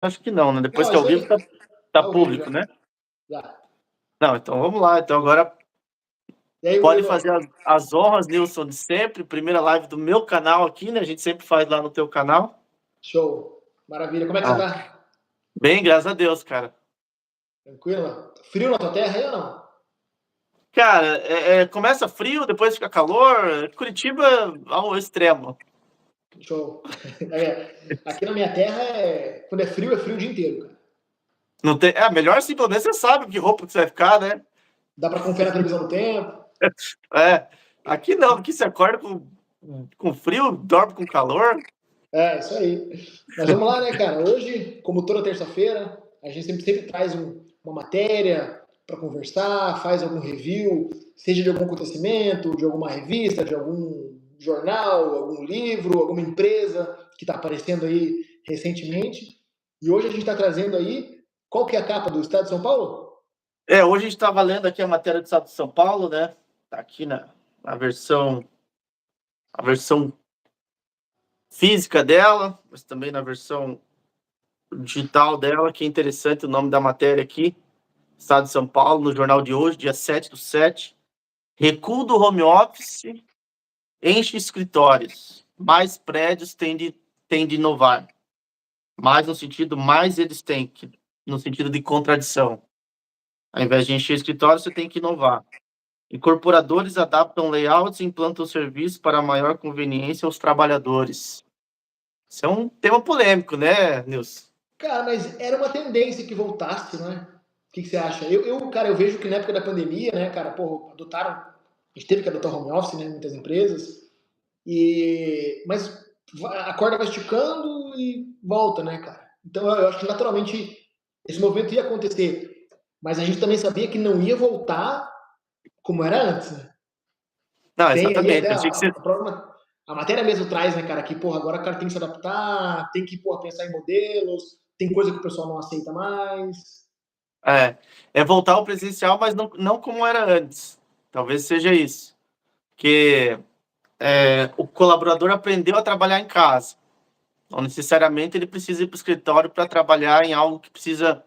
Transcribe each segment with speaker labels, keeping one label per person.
Speaker 1: Acho que não, né? Depois
Speaker 2: Não,
Speaker 1: que é ao
Speaker 2: isso
Speaker 1: vivo,
Speaker 2: aí.
Speaker 1: tá,
Speaker 2: Tá
Speaker 1: tá
Speaker 2: ao vivo
Speaker 1: público,
Speaker 2: já.
Speaker 1: né?
Speaker 2: Já.
Speaker 1: Não, então vamos lá. Então agora
Speaker 2: E aí,
Speaker 1: pode
Speaker 2: Murilo?
Speaker 1: fazer as honras, Nilson, de sempre. Primeira live do meu canal aqui, né? A gente sempre faz lá no teu canal.
Speaker 2: Show. Maravilha. Como é que você
Speaker 1: Ah,
Speaker 2: tá?
Speaker 1: bem, graças a Deus, cara.
Speaker 2: Tranquilo? Frio na tua terra aí ou não?
Speaker 1: Cara, começa frio, depois fica calor. Curitiba ao extremo.
Speaker 2: Show. Aqui na minha terra, quando é frio o dia inteiro, cara.
Speaker 1: Não tem, melhor assim, pelo menos você sabe que roupa que você vai ficar, né?
Speaker 2: Dá pra confiar na previsão do tempo.
Speaker 1: É, aqui não, aqui você acorda com frio, dorme com calor.
Speaker 2: É, isso aí. Mas vamos lá, né, cara? Hoje, como toda terça-feira, a gente sempre traz uma matéria para conversar, faz algum review, seja de algum acontecimento, de alguma revista, de algum jornal, algum livro, alguma empresa que está aparecendo aí recentemente. E hoje a gente está trazendo aí, qual que é a capa do Estado de São Paulo?
Speaker 1: Hoje a gente estava lendo aqui a matéria do Estado de São Paulo, né? Tá aqui na a versão física dela, mas também na versão digital dela, que é interessante o nome da matéria aqui. Estado de São Paulo, no jornal de hoje, dia 7/7. Recuo do home office enche escritórios. Mais prédios têm de inovar. Mais no sentido, mais eles têm que, no sentido de contradição. Ao invés de encher escritório, você tem que inovar. Incorporadores adaptam layouts e implantam serviços para maior conveniência aos trabalhadores. Isso é um tema polêmico, né, Nilson?
Speaker 2: Cara, mas era uma tendência que voltasse, não é? O que você acha? Cara, eu vejo que na época da pandemia, né, cara, pô, a gente teve que adotar home office, né, muitas empresas, mas a corda vai esticando e volta, né, cara? Então eu acho que naturalmente esse movimento ia acontecer, mas a gente também sabia que não ia voltar como era antes, né?
Speaker 1: Não,
Speaker 2: Tem aí
Speaker 1: exatamente.
Speaker 2: até
Speaker 1: Eu achei que você.
Speaker 2: a matéria mesmo traz, né, cara, que, porra, agora o cara tem que se adaptar, tem que, porra, pensar em modelos, tem coisa que o pessoal não aceita mais.
Speaker 1: É voltar ao presencial, mas não como era antes. Talvez seja isso. Que o colaborador aprendeu a trabalhar em casa. Não necessariamente ele precisa ir para o escritório para trabalhar em algo que precisa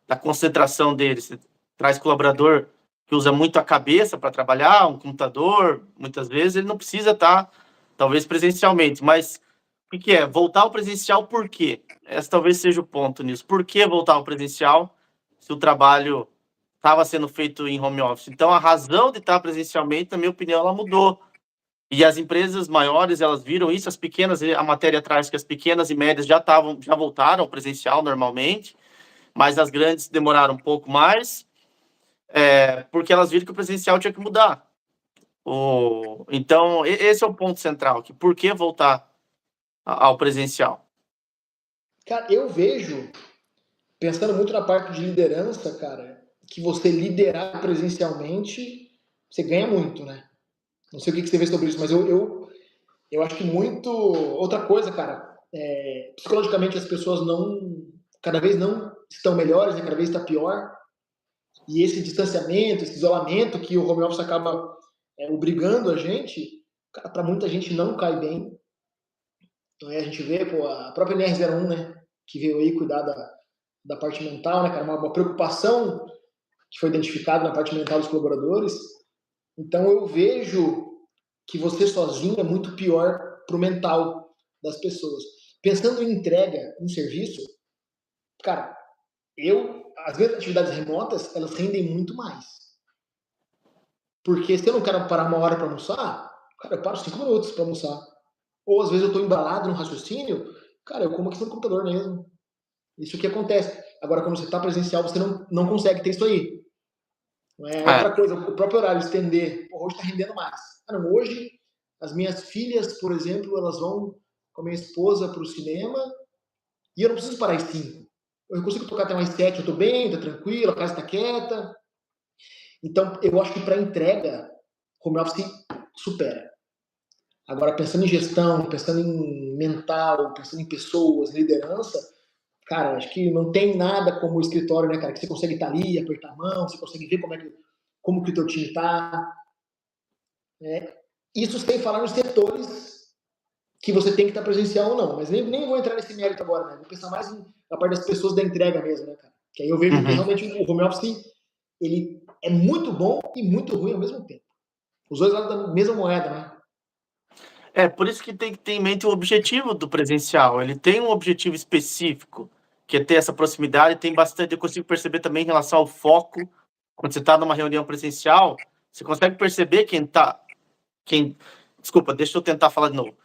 Speaker 1: da concentração dele. Você traz colaborador que usa muito a cabeça para trabalhar, um computador, muitas vezes ele não precisa estar, talvez presencialmente, mas o que é? Voltar ao presencial por quê? Esse talvez seja o ponto nisso. Por que voltar ao presencial se o trabalho estava sendo feito em home office? Então, a razão de estar presencialmente, na minha opinião, ela mudou. E as empresas maiores, elas viram isso, as pequenas, a matéria traz que as pequenas e médias já voltaram ao presencial normalmente, mas as grandes demoraram um pouco mais, porque elas viram que o presencial tinha que mudar. Então, esse é o ponto central, que por que voltar ao presencial?
Speaker 2: Cara, eu vejo, pensando muito na parte de liderança, cara, que você liderar presencialmente, você ganha muito, né? Não sei o que você vê sobre isso, mas eu acho que muito. Outra coisa, cara, psicologicamente as pessoas cada vez não estão melhores, né? Cada vez está pior. E esse distanciamento, esse isolamento que o home office acaba obrigando a gente, cara, para muita gente não cai bem. Então, a gente vê, pô, a própria NR01, né? Que veio aí cuidar da parte mental, né, cara? Uma preocupação que foi identificada na parte mental dos colaboradores. Então eu vejo que você sozinho é muito pior pro mental das pessoas. Pensando em entrega, em serviço, cara, às vezes atividades remotas, elas rendem muito mais. Porque se eu não quero parar uma hora para almoçar, cara, eu paro 5 minutos para almoçar. Ou às vezes eu estou embalado no raciocínio, cara, eu como aqui no computador mesmo. Isso que acontece. Agora, quando você está presencial, você não consegue ter isso aí. Não é
Speaker 1: É,
Speaker 2: outra coisa, o próprio horário estender. Pô, hoje está rendendo mais. Ah, não, hoje as minhas filhas, por exemplo, elas vão com a minha esposa para o cinema e eu não preciso parar às 5. Eu consigo tocar até mais 7, eu estou bem, está tranquilo, a casa está quieta. Então, eu acho que para entrega, home office supera. Agora, pensando em gestão, pensando em mental, pensando em pessoas, liderança, cara, acho que não tem nada como o escritório, né, cara? Que você consegue estar ali, apertar a mão, você consegue ver como que o teu time está. Né? Isso sem falar nos setores que você tem que estar presencial ou não. Mas nem vou entrar nesse mérito agora, né? Vou pensar mais na parte das pessoas da entrega mesmo, né, cara? Que aí eu vejo que realmente o home office, ele é muito bom e muito ruim ao mesmo tempo. Os dois lados da mesma moeda, né?
Speaker 1: Por isso que tem que ter em mente o objetivo do presencial. Ele tem um objetivo específico, que é ter essa proximidade, tem bastante, eu consigo perceber também em relação ao foco. Quando você está numa reunião presencial, você consegue perceber desculpa, deixa eu tentar falar de novo.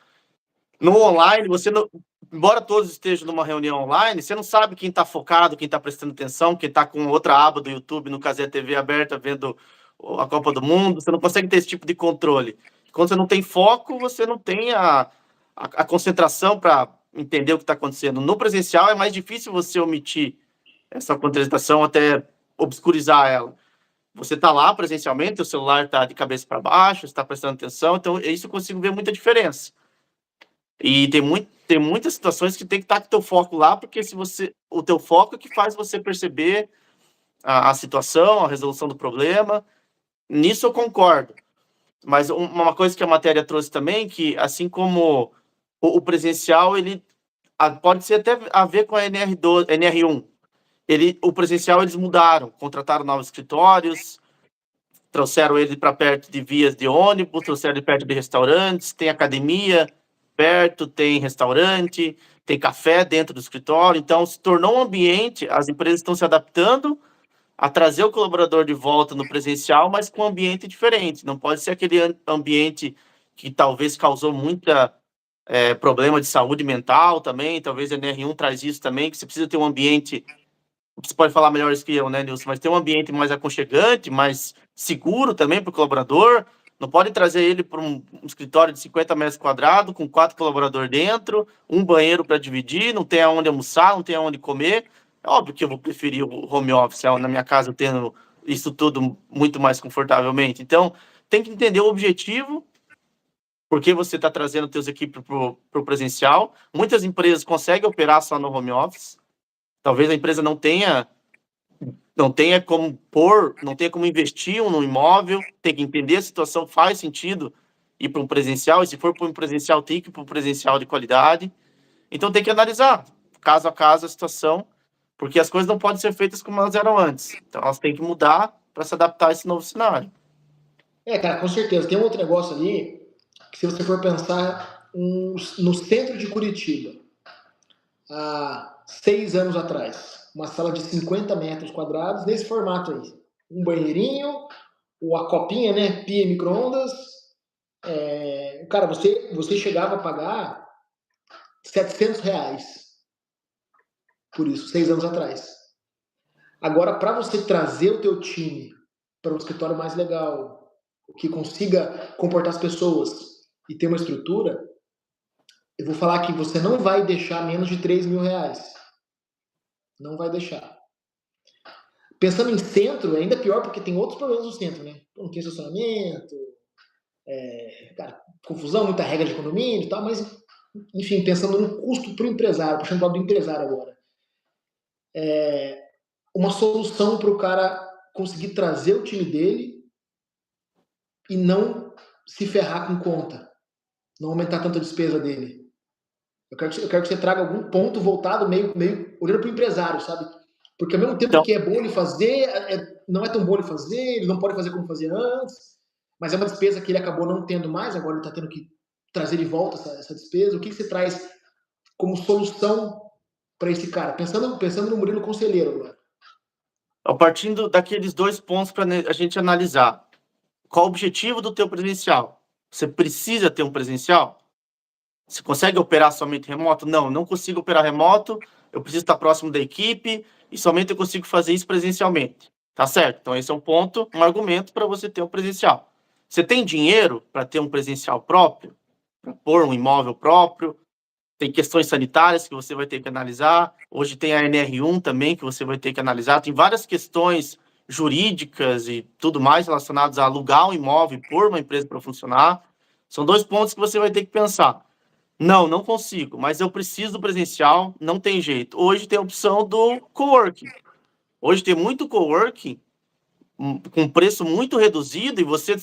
Speaker 1: No online, você não, embora todos estejam numa reunião online, você não sabe quem está focado, quem está prestando atenção, quem está com outra aba do YouTube, no caso é a TV aberta, vendo a Copa do Mundo. Você não consegue ter esse tipo de controle. Quando você não tem foco, você não tem a concentração para entender o que está acontecendo. No presencial é mais difícil você omitir essa concentração, até obscurizar ela. Você está lá presencialmente, o celular está de cabeça para baixo, está prestando atenção, então isso eu consigo ver muita diferença. E tem muitas situações que tem que estar com o teu foco lá, porque o teu foco é que faz você perceber a situação, a resolução do problema. Nisso eu concordo. Mas uma coisa que a matéria trouxe também, que assim como o presencial, ele pode ser até a ver com a NR1. O presencial eles mudaram, contrataram novos escritórios, trouxeram ele para perto de vias de ônibus, trouxeram ele perto de restaurantes, tem academia perto, tem restaurante, tem café dentro do escritório. Então, se tornou um ambiente, as empresas estão se adaptando a trazer o colaborador de volta no presencial, mas com um ambiente diferente. Não pode ser aquele ambiente que talvez causou muita problema de saúde mental também. Talvez a NR1 traz isso também, que você precisa ter um ambiente, você pode falar melhor isso que eu, né, Nilson? Mas ter um ambiente mais aconchegante, mais seguro também para o colaborador. Não pode trazer ele para um escritório de 50 metros quadrados, com 4 colaboradores dentro, um banheiro para dividir, não tem aonde almoçar, não tem aonde comer. É óbvio que eu vou preferir o home office, na minha casa, tendo isso tudo muito mais confortavelmente. Então, tem que entender o objetivo, porque você está trazendo seus equipes para o presencial. Muitas empresas conseguem operar só no home office. Talvez a empresa não tenha como não tenha como investir no imóvel, tem que entender a situação, faz sentido ir para um presencial, e se for para um presencial, tem que ir para um presencial de qualidade. Então tem que analisar, caso a caso, a situação, porque as coisas não podem ser feitas como elas eram antes. Então elas têm que mudar para se adaptar a esse novo cenário.
Speaker 2: Cara, com certeza. Tem um outro negócio ali, que se você for pensar no centro de Curitiba, há 6 anos atrás, uma sala de 50 metros quadrados, nesse formato aí. Um banheirinho, a copinha, né? Pia e micro-ondas. Cara, você chegava a pagar R$700 por isso, 6 anos atrás. Agora, para você trazer o teu time para um escritório mais legal, que consiga comportar as pessoas e ter uma estrutura, eu vou falar que você não vai deixar menos de R$3.000. Não vai deixar. Pensando em centro, é ainda pior, porque tem outros problemas no centro, né? Não tem estacionamento, cara, confusão, muita regra de condomínio e tal, mas, enfim, pensando no custo para o empresário, puxando o lado do empresário agora. Uma solução para o cara conseguir trazer o time dele e não se ferrar com conta, não aumentar tanto a despesa dele. Eu quero que você traga algum ponto voltado meio olhando para o empresário, sabe? Porque ao mesmo tempo
Speaker 1: Então,
Speaker 2: que é bom ele fazer, não é tão bom ele fazer, ele não pode fazer como fazia antes, mas é uma despesa que ele acabou não tendo mais, agora ele está tendo que trazer de volta essa despesa. O que você traz como solução para esse cara? Pensando no Murilo Conselheiro agora.
Speaker 1: partindo daqueles 2 pontos para a gente analisar. Qual o objetivo do teu presencial? Você precisa ter um presencial? Você consegue operar somente remoto? Não consigo operar remoto, eu preciso estar próximo da equipe e somente eu consigo fazer isso presencialmente. Tá certo? Então esse é um ponto, um argumento para você ter um presencial. Você tem dinheiro para ter um presencial próprio? Para pôr um imóvel próprio? Tem questões sanitárias que você vai ter que analisar. Hoje tem a NR1 também que você vai ter que analisar. Tem várias questões jurídicas e tudo mais relacionadas a alugar um imóvel e pôr uma empresa para funcionar. São 2 pontos que você vai ter que pensar. Não consigo, mas eu preciso do presencial, não tem jeito. Hoje tem a opção do coworking. Hoje tem muito coworking com preço muito reduzido e você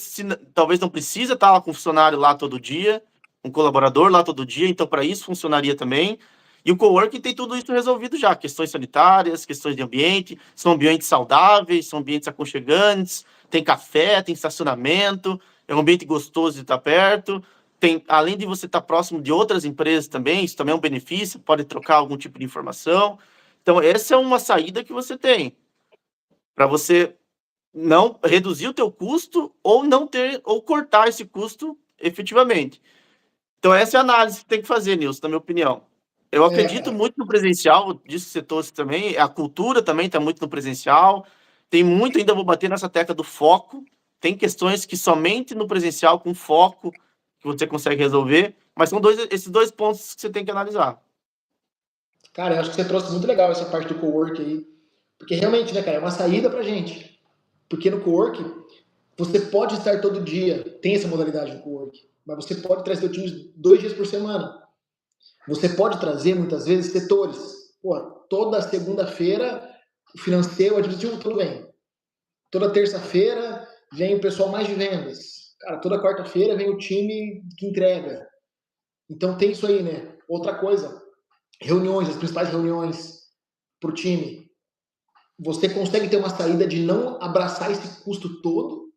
Speaker 1: talvez não precisa estar com o funcionário lá todo dia. um colaborador lá todo dia, então para isso funcionaria também. E o coworking tem tudo isso resolvido já, questões sanitárias, questões de ambiente, são ambientes saudáveis, são ambientes aconchegantes, tem café, tem estacionamento, é um ambiente gostoso de estar perto, tem, além de você estar próximo de outras empresas também, isso também é um benefício, pode trocar algum tipo de informação. Então, essa é uma saída que você tem para você não reduzir o teu custo ou não ter ou cortar esse custo efetivamente. Então, essa é a análise que tem que fazer, Nilson, na minha opinião. Eu acredito
Speaker 2: É,
Speaker 1: muito no presencial, disso que você trouxe também, a cultura também está muito no presencial, tem muito, ainda vou bater nessa tecla do foco, tem questões que somente no presencial, com foco, que você consegue resolver, mas são esses dois pontos que você tem que analisar.
Speaker 2: cara, eu acho que você trouxe muito legal essa parte do cowork aí. Porque realmente, né, cara, é uma saída pra gente. Porque no cowork, você pode estar todo dia, tem essa modalidade do cowork, mas você pode trazer seu time 2 dias por semana. Você pode trazer, muitas vezes, setores. Pô, toda segunda-feira, o financeiro, o administrativo, tudo vem. Toda terça-feira, vem o pessoal mais de vendas. Cara, toda quarta-feira vem o time que entrega. Então tem isso aí, né? Outra coisa, reuniões, as principais reuniões para o time. Você consegue ter uma saída de não abraçar esse custo todo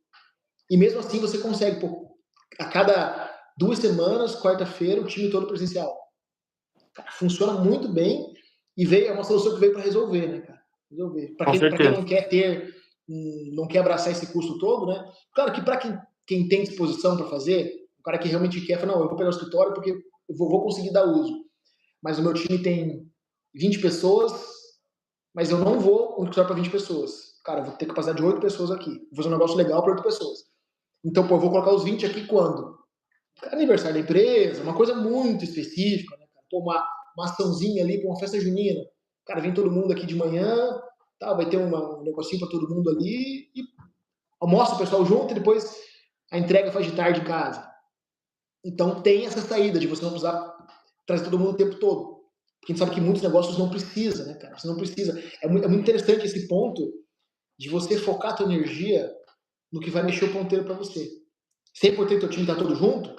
Speaker 2: e mesmo assim você consegue, pô, a cada 2 semanas, quarta-feira, o time todo presencial. Cara, funciona muito bem e veio, é uma solução que veio para resolver, né, cara? Resolver.
Speaker 1: Com
Speaker 2: Para quem
Speaker 1: certeza.
Speaker 2: não quer ter, não quer abraçar esse custo todo, né? Claro que para quem tem disposição para fazer, o cara que realmente quer, fala, não, eu vou pegar o escritório porque eu vou conseguir dar uso. Mas o meu time tem 20 pessoas, mas eu não vou um escritório para 20 pessoas. Cara, eu vou ter capacidade de 8 pessoas aqui. Vou fazer um negócio legal para 8 pessoas. Então, pô, eu vou colocar os 20 aqui quando? Aniversário da empresa, uma coisa muito específica, né, cara? Pô, uma açãozinha ali para uma festa junina. Cara, vem todo mundo aqui de manhã, tá, vai ter um negocinho para todo mundo ali e almoça o pessoal junto e depois a entrega faz de tarde em casa. Então tem essa saída de você não precisar trazer todo mundo o tempo todo. Porque a gente sabe que muitos negócios não precisa, né, cara? Você não precisa. É muito interessante esse ponto de você focar a tua energia no que vai mexer o ponteiro para você. Se é importante o time estar todo junto,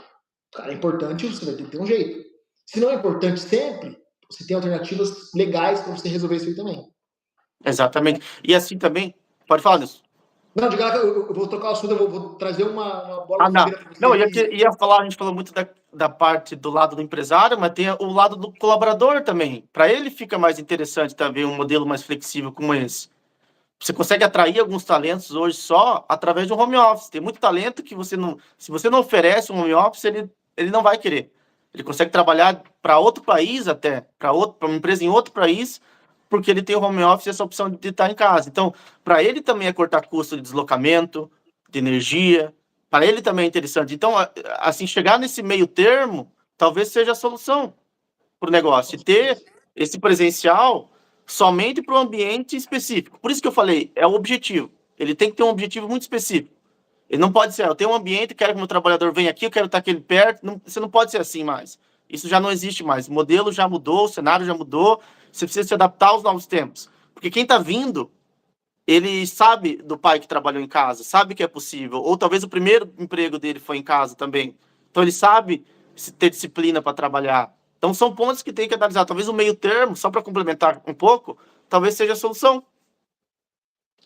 Speaker 2: cara, é importante, você vai ter que ter um jeito. Se não é importante sempre, você tem alternativas legais para você resolver isso aí também.
Speaker 1: Exatamente. E assim também, pode falar, Nilson.
Speaker 2: Não, diga lá que eu vou tocar o assunto, eu vou trazer uma bola
Speaker 1: Ah,
Speaker 2: de
Speaker 1: não.
Speaker 2: fogueira para você
Speaker 1: Não,
Speaker 2: aí.
Speaker 1: ia falar, a gente falou muito da parte do lado do empresário, mas tem o lado do colaborador também. Para ele fica mais interessante também um modelo mais flexível como esse. Você consegue atrair alguns talentos hoje só através de um home office. Tem muito talento que você não, se você não oferece um home office, ele não vai querer. Ele consegue trabalhar para outro país até, para uma empresa em outro país, porque ele tem o home office e essa opção de estar em casa. Então, para ele também é cortar custo de deslocamento, de energia. Para ele também é interessante. Então, assim, chegar nesse meio termo, talvez seja a solução para o negócio. E ter esse presencial somente para o ambiente específico. Por isso que eu falei, é o objetivo. Ele tem que ter um objetivo muito específico. Ele não pode ser, eu tenho um ambiente, quero que o meu trabalhador venha aqui, eu quero estar aqui perto. Não, você não pode ser assim mais. Isso já não existe mais. O modelo já mudou, o cenário já mudou. Você precisa se adaptar aos novos tempos. Porque quem está vindo, ele sabe do pai que trabalhou em casa, sabe que é possível. Ou talvez o primeiro emprego dele foi em casa também. Então ele sabe ter disciplina para trabalhar. Então são pontos que tem que analisar. Talvez o meio termo, só para complementar um pouco, talvez seja a solução.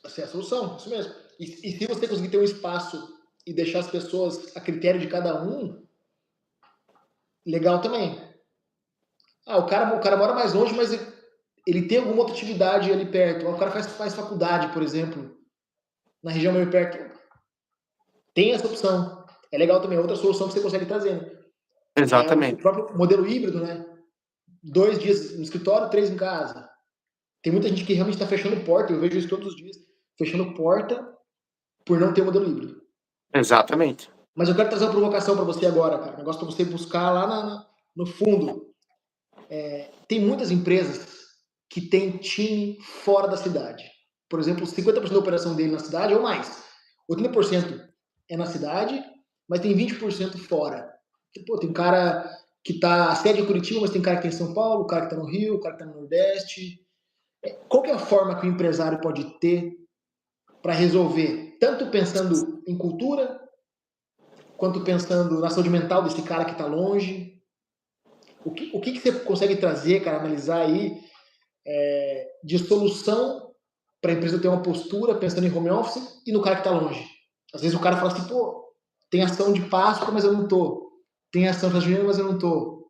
Speaker 2: Essa é a solução, isso mesmo. E se você conseguir ter um espaço e deixar as pessoas a critério de cada um, legal também. Ah, o cara mora mais longe, mas ele tem alguma outra atividade ali perto. O cara faz faculdade, por exemplo, na região meio perto. Tem essa opção. É legal também, é outra solução que você consegue trazer. Né? É o
Speaker 1: Exatamente.
Speaker 2: próprio modelo híbrido, né? 2 dias no escritório, 3 em casa. Tem muita gente que realmente está fechando porta, eu vejo isso todos os dias, fechando porta por não ter o modelo híbrido.
Speaker 1: Exatamente.
Speaker 2: Mas eu quero trazer uma provocação para você agora, cara. Um negócio para você buscar lá no fundo. Tem muitas empresas que têm time fora da cidade. Por exemplo, 50% da operação dele na cidade ou mais. 80% é na cidade, mas tem 20% fora. Pô, tem cara que tá a sede em Curitiba, mas tem cara que tá em São Paulo, o cara que tá no Rio, o cara que tá no Nordeste. Qual que é a forma que o empresário pode ter para resolver, tanto pensando em cultura, quanto pensando na saúde mental desse cara que está longe. O que você consegue trazer, cara, analisar aí de solução para a empresa ter uma postura pensando em home office e no cara que está longe? Às vezes o cara fala assim, pô, tem ação de Páscoa, mas eu não tô. Tem ação de junho, mas eu não tô.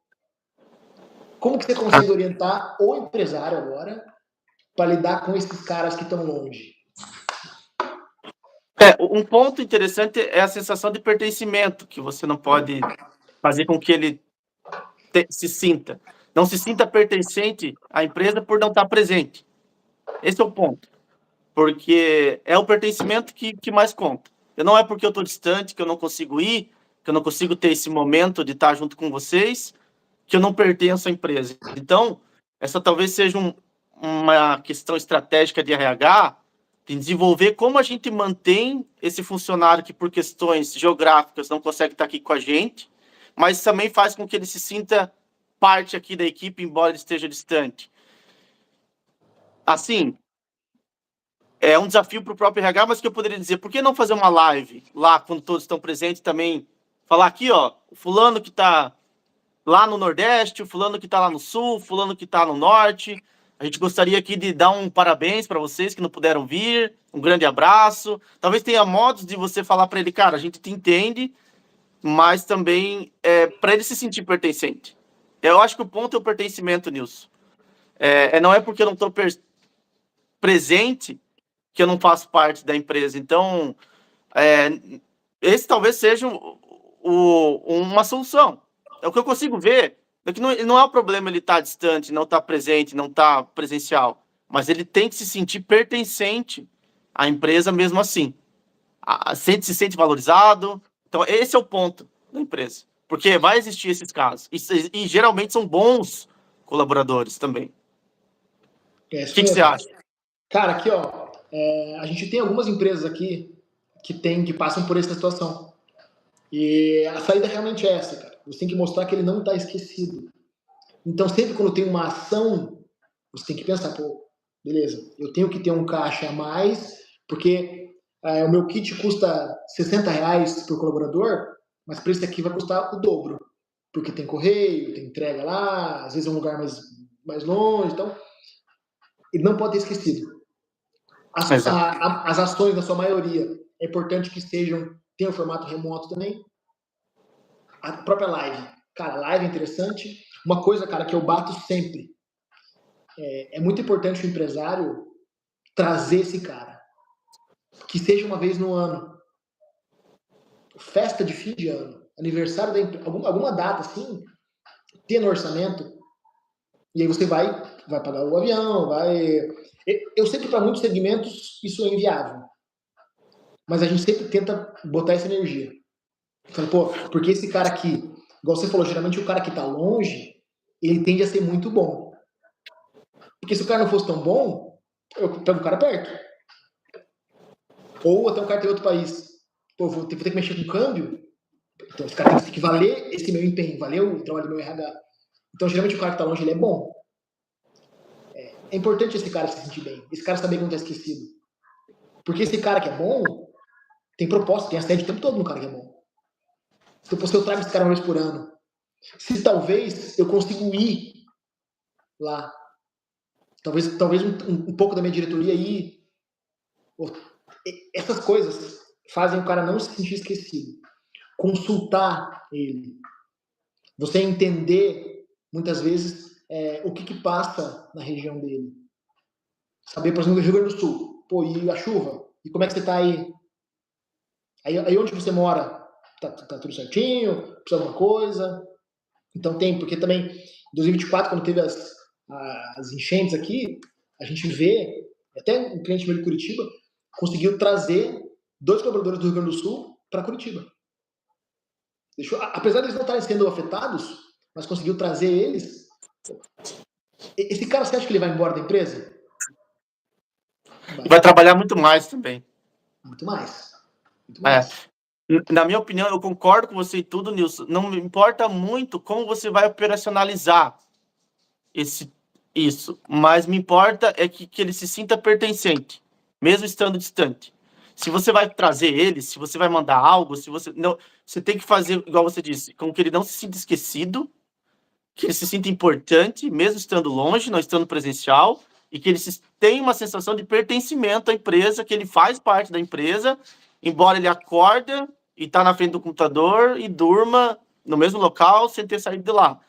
Speaker 2: Como que você consegue orientar o empresário agora para lidar com esses caras que estão longe?
Speaker 1: Um ponto interessante é a sensação de pertencimento, que você não pode fazer com que ele se sinta. Não se sinta pertencente à empresa por não estar presente. Esse é o ponto. Porque é o pertencimento que mais conta. E não é porque eu estou distante, que eu não consigo ir, que eu não consigo ter esse momento de estar junto com vocês, que eu não pertenço à empresa. Então, essa talvez seja uma questão estratégica de RH, de desenvolver como a gente mantém esse funcionário que, por questões geográficas, não consegue estar aqui com a gente, mas também faz com que ele se sinta parte aqui da equipe, embora ele esteja distante. Assim, é um desafio para o próprio RH, mas que eu poderia dizer, por que não fazer uma live lá, quando todos estão presentes, também falar aqui, ó, o fulano que está lá no Nordeste, o fulano que está lá no Sul, o fulano que está no Norte. A gente gostaria aqui de dar um parabéns para vocês que não puderam vir, um grande abraço. Talvez tenha modos de você falar para ele, cara, a gente te entende, mas também para ele se sentir pertencente. Eu acho que o ponto é o pertencimento, Nilson. Não é porque eu não estou presente que eu não faço parte da empresa. Então, esse talvez seja uma solução. É o que eu consigo ver. É que não é o problema ele estar distante, não estar presente, não estar presencial. Mas ele tem que se sentir pertencente à empresa mesmo assim. Se sente valorizado. Então, esse é o ponto da empresa. Porque vai existir esses casos. E geralmente são bons colaboradores também.
Speaker 2: É
Speaker 1: O
Speaker 2: isso
Speaker 1: que você
Speaker 2: mesmo.
Speaker 1: acha?
Speaker 2: Cara, aqui, ó, a gente tem algumas empresas aqui que passam por essa situação. E a saída realmente é essa, cara. Você tem que mostrar que ele não está esquecido. Então, sempre quando tem uma ação, você tem que pensar, pô, beleza, eu tenho que ter um caixa a mais, porque o meu kit custa R$ 60 por colaborador, mas para esse aqui vai custar o dobro. Porque tem correio, tem entrega lá, às vezes é um lugar mais longe, então ele não pode ter esquecido. As ações, na sua maioria, é importante que tenham formato remoto também. A própria live. Cara, live é interessante. Uma coisa, cara, que eu bato sempre. É muito importante o empresário trazer esse cara. Que seja uma vez no ano. Festa de fim de ano. Aniversário da empresa. Alguma data assim. Ter no orçamento. E aí você vai pagar o avião, vai... Eu sei que para muitos segmentos isso é inviável. Mas a gente sempre tenta botar essa energia. Fala, pô, porque esse cara aqui, igual você falou, geralmente o cara que tá longe, ele tende a ser muito bom. Porque se o cara não fosse tão bom, eu pego o cara perto. Ou até o cara tem outro país. Pô, vou ter que mexer com o câmbio. Então esse cara tem que valer esse meu empenho, valer o trabalho do meu RH. Então geralmente o cara que tá longe, ele é bom. É importante esse cara se sentir bem. Esse cara saber que não tá esquecido. Porque esse cara que é bom, tem proposta, tem assédio o tempo todo no cara que é bom. Então, se eu trago esse cara uma vez por ano, se talvez eu consiga ir lá, talvez um pouco da minha diretoria ir, essas coisas fazem o cara não se sentir esquecido. Consultar ele. Você entender, muitas vezes, o que passa na região dele. Saber, por exemplo, no Rio Grande do Sul. Pô, e a chuva? E como é que você tá aí? Aí onde você mora? Tá tudo certinho? Precisa de alguma coisa? Então tem, porque também, em 2024, quando teve as enchentes aqui, a gente vê, até um cliente meu de Curitiba, conseguiu trazer 2 colaboradores do Rio Grande do Sul para Curitiba. Apesar de eles não estarem sendo afetados, mas conseguiu trazer eles. Esse cara, você acha que ele vai embora da empresa?
Speaker 1: Vai trabalhar muito mais também.
Speaker 2: Muito mais. Muito mais.
Speaker 1: Na minha opinião, eu concordo com você em tudo, Nilson. Não me importa muito como você vai operacionalizar isso, mas me importa é que ele se sinta pertencente, mesmo estando distante. se você vai trazer ele, se você vai mandar algo, se você não, você tem que fazer igual você disse, com que ele não se sinta esquecido, que ele se sinta importante, mesmo estando longe, não estando presencial, e que ele tenha uma sensação de pertencimento à empresa, que ele faz parte da empresa, embora ele acorda e está na frente do computador e durma no mesmo local sem ter saído de lá.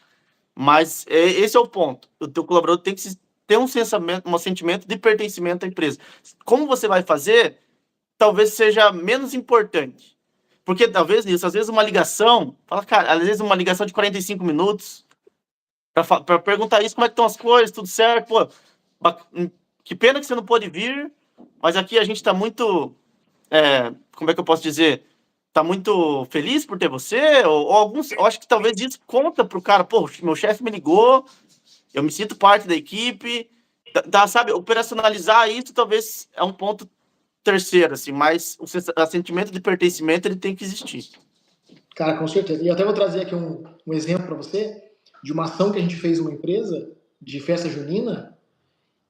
Speaker 1: Mas esse é o ponto. O teu colaborador tem que ter um sentimento de pertencimento à empresa. Como você vai fazer, talvez seja menos importante. Porque talvez, Nilson, às vezes uma ligação, fala, cara, às vezes uma ligação de 45 minutos, para perguntar isso, como é que estão as coisas, tudo certo, pô, que pena que você não pôde vir, mas aqui a gente está muito, como é que eu posso dizer, está muito feliz por ter você, ou alguns, eu acho que talvez isso conta para o cara, pô, meu chefe me ligou, eu me sinto parte da equipe, sabe, operacionalizar isso talvez é um ponto terceiro, assim, mas o sentimento de pertencimento ele tem que existir.
Speaker 2: Cara, com certeza. E eu até vou trazer aqui um exemplo para você de uma ação que a gente fez numa empresa de festa junina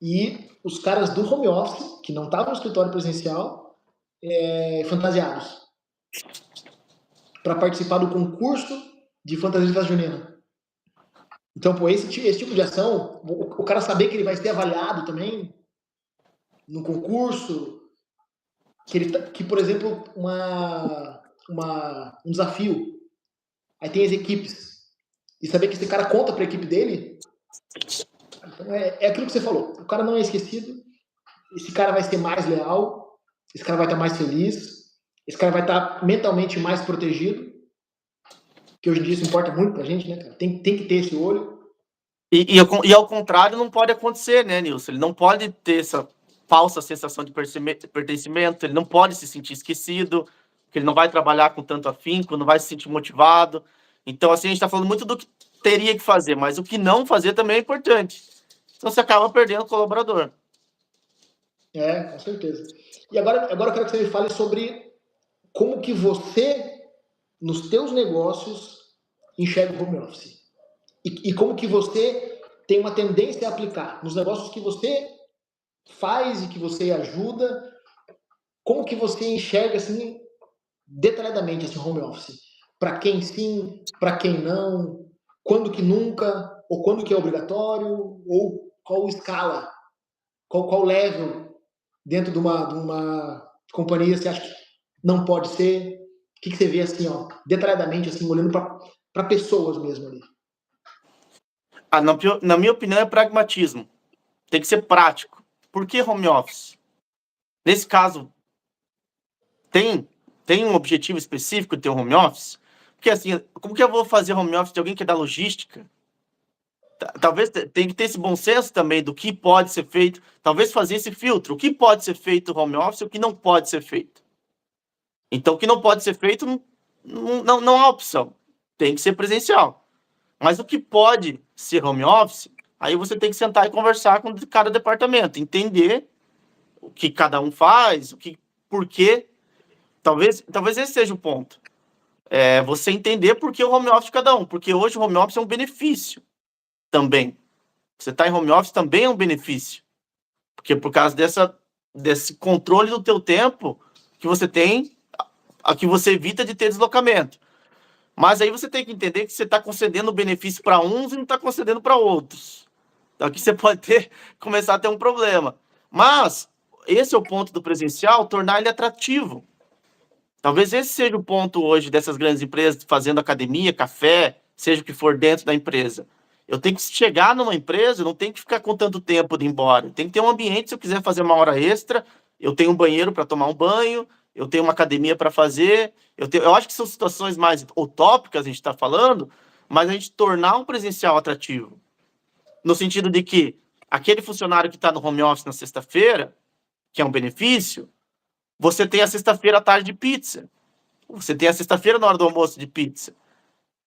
Speaker 2: e os caras do home office, que não estavam no escritório presencial, fantasiados para participar do concurso de fantasia de festa junina. Então, pô, esse tipo de ação, o cara saber que ele vai ser avaliado também no concurso, que por exemplo, um desafio, aí tem as equipes, e saber que esse cara conta para a equipe dele, então é aquilo que você falou, o cara não é esquecido, esse cara vai ser mais leal, esse cara vai estar mais feliz, esse cara vai estar mentalmente mais protegido, que hoje em dia isso importa muito pra gente, né, cara? Tem que ter esse olho.
Speaker 1: E ao contrário não pode acontecer, né, Nilson? Ele não pode ter essa falsa sensação de pertencimento, ele não pode se sentir esquecido, porque ele não vai trabalhar com tanto afinco, não vai se sentir motivado. Então, assim, a gente está falando muito do que teria que fazer, mas o que não fazer também é importante. Então, você acaba perdendo o colaborador.
Speaker 2: Com certeza. E agora eu quero que você me fale sobre como que você, nos teus negócios, enxerga o home office. E como que você tem uma tendência a aplicar nos negócios que você faz e que você ajuda, como que você enxerga, assim, detalhadamente esse home office? Para quem sim, para quem não, quando que nunca, ou quando que é obrigatório, ou qual escala, qual level dentro de uma companhia você acha que não pode ser? O que você vê assim, ó, detalhadamente, assim, olhando para pessoas mesmo ali?
Speaker 1: Na minha opinião, é pragmatismo. Tem que ser prático. Por que home office? Nesse caso, tem um objetivo específico de ter um home office? Porque assim, como que eu vou fazer home office de alguém que é da logística? Talvez tem que ter esse bom senso também do que pode ser feito. Talvez fazer esse filtro. O que pode ser feito home office e o que não pode ser feito. Então, o que não pode ser feito, não há opção. Tem que ser presencial. Mas o que pode ser home office, aí você tem que sentar e conversar com cada departamento. Entender o que cada um faz, por quê. Talvez esse seja o ponto. Você entender por que o home office de cada um. Porque hoje o home office é um benefício também. Você está em home office também é um benefício. Porque por causa desse controle do teu tempo que você tem, que você evita de ter deslocamento. Mas aí você tem que entender que você está concedendo benefício para uns e não está concedendo para outros. Então aqui você pode começar a ter um problema. Mas esse é o ponto do presencial, tornar ele atrativo. Talvez esse seja o ponto hoje dessas grandes empresas fazendo academia, café, seja o que for dentro da empresa. Eu tenho que chegar numa empresa, eu não tenho que ficar com tanto tempo de ir embora. Tem que ter um ambiente, se eu quiser fazer uma hora extra, eu tenho um banheiro para tomar um banho, eu tenho uma academia para fazer. Eu acho que são situações mais utópicas, a gente está falando, mas a gente tornar um presencial atrativo. No sentido de que aquele funcionário que está no home office na sexta-feira, que é um benefício, você tem a sexta-feira à tarde de pizza. Você tem a sexta-feira na hora do almoço de pizza.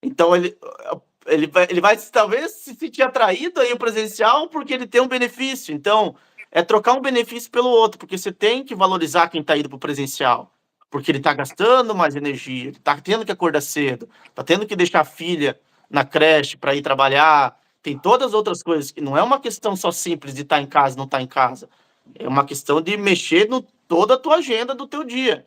Speaker 1: Então, ele vai talvez se sentir atraído aí o presencial porque ele tem um benefício. Então, é trocar um benefício pelo outro, porque você tem que valorizar quem está indo para o presencial. Porque ele está gastando mais energia, ele está tendo que acordar cedo, está tendo que deixar a filha na creche para ir trabalhar. Tem todas as outras coisas, que não é uma questão só simples de estar em casa e não estar em casa. É uma questão de mexer no toda a tua agenda do teu dia.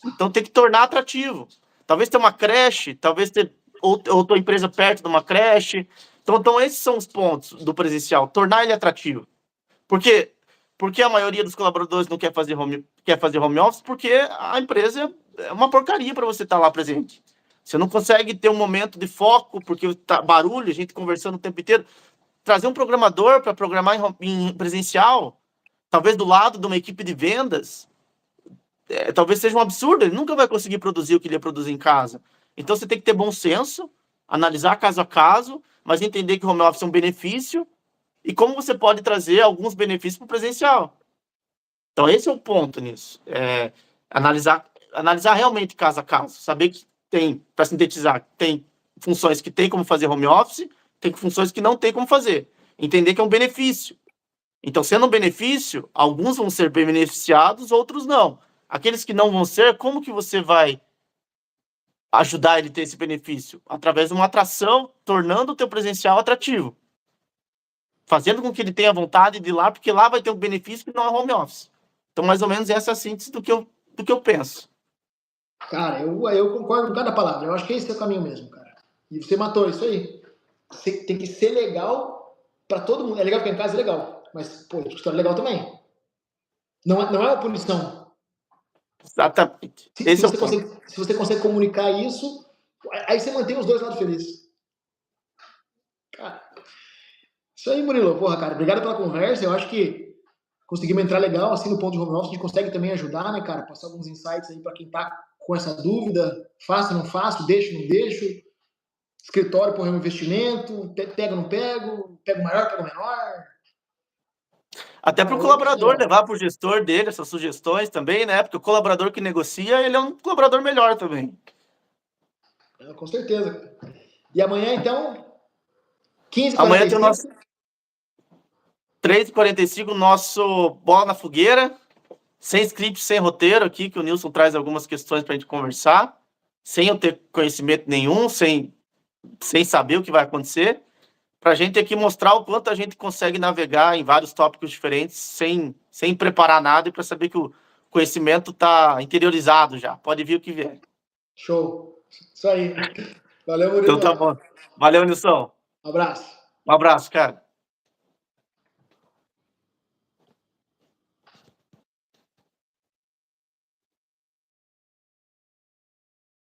Speaker 1: Então tem que tornar atrativo. Talvez ter uma creche, talvez ter ou tua empresa perto de uma creche. Então esses são os pontos do presencial, tornar ele atrativo. Porque a maioria dos colaboradores não quer fazer home office, porque a empresa é uma porcaria para você estar lá presente. Você não consegue ter um momento de foco, porque tá barulho, a gente conversando o tempo inteiro. Trazer um programador para programar em presencial, talvez do lado de uma equipe de vendas, talvez seja um absurdo, ele nunca vai conseguir produzir o que ele ia produzir em casa. Então você tem que ter bom senso, analisar caso a caso, mas entender que o home office é um benefício e como você pode trazer alguns benefícios para o presencial. Então esse é o ponto nisso. Analisar realmente caso a caso, saber que tem, para sintetizar, tem funções que tem como fazer home office, tem funções que não tem como fazer. Entender que é um benefício. Então, sendo um benefício, alguns vão ser beneficiados, outros não. Aqueles que não vão ser, como que você vai ajudar ele a ter esse benefício? Através de uma atração, tornando o teu presencial atrativo. Fazendo com que ele tenha vontade de ir lá, porque lá vai ter um benefício que não é home office. Então, mais ou menos, essa é a síntese do que eu penso.
Speaker 2: Cara, eu concordo com cada palavra. Eu acho que esse é o caminho mesmo, cara. E você matou isso aí. Você tem que ser legal para todo mundo. É legal ficar em casa, é legal. Mas, pô, o escritório é legal também. Não é uma punição.
Speaker 1: Exatamente. Esse é o ponto.
Speaker 2: Se você consegue comunicar isso, aí você mantém os dois lados felizes. Cara, isso aí, Murilo. Porra, cara, obrigado pela conversa. Eu acho que conseguimos entrar legal assim no ponto de home office. A gente consegue também ajudar, né, cara? Passar alguns insights aí para quem tá com essa dúvida. Faço, não faço, deixo, não deixo. Escritório, porra, é um investimento. Pego, não pego. Pego maior, pego menor.
Speaker 1: Até para o colaborador levar para o gestor dele essas sugestões também, né? Porque o colaborador que negocia, ele é um colaborador melhor também.
Speaker 2: Com certeza. E amanhã, então, 15h45.
Speaker 1: Amanhã tem o nosso 3h45, nosso Bola na Fogueira. Sem script, sem roteiro aqui, que o Nilson traz algumas questões para a gente conversar. Sem eu ter conhecimento nenhum, sem saber o que vai acontecer. Para a gente aqui mostrar o quanto a gente consegue navegar em vários tópicos diferentes sem preparar nada e para saber que o conhecimento está interiorizado já. Pode vir o que vier.
Speaker 2: Show. Isso aí. Valeu, Murilo.
Speaker 1: Então tá bom. Valeu, Nilson.
Speaker 2: Um abraço.
Speaker 1: Um abraço, cara.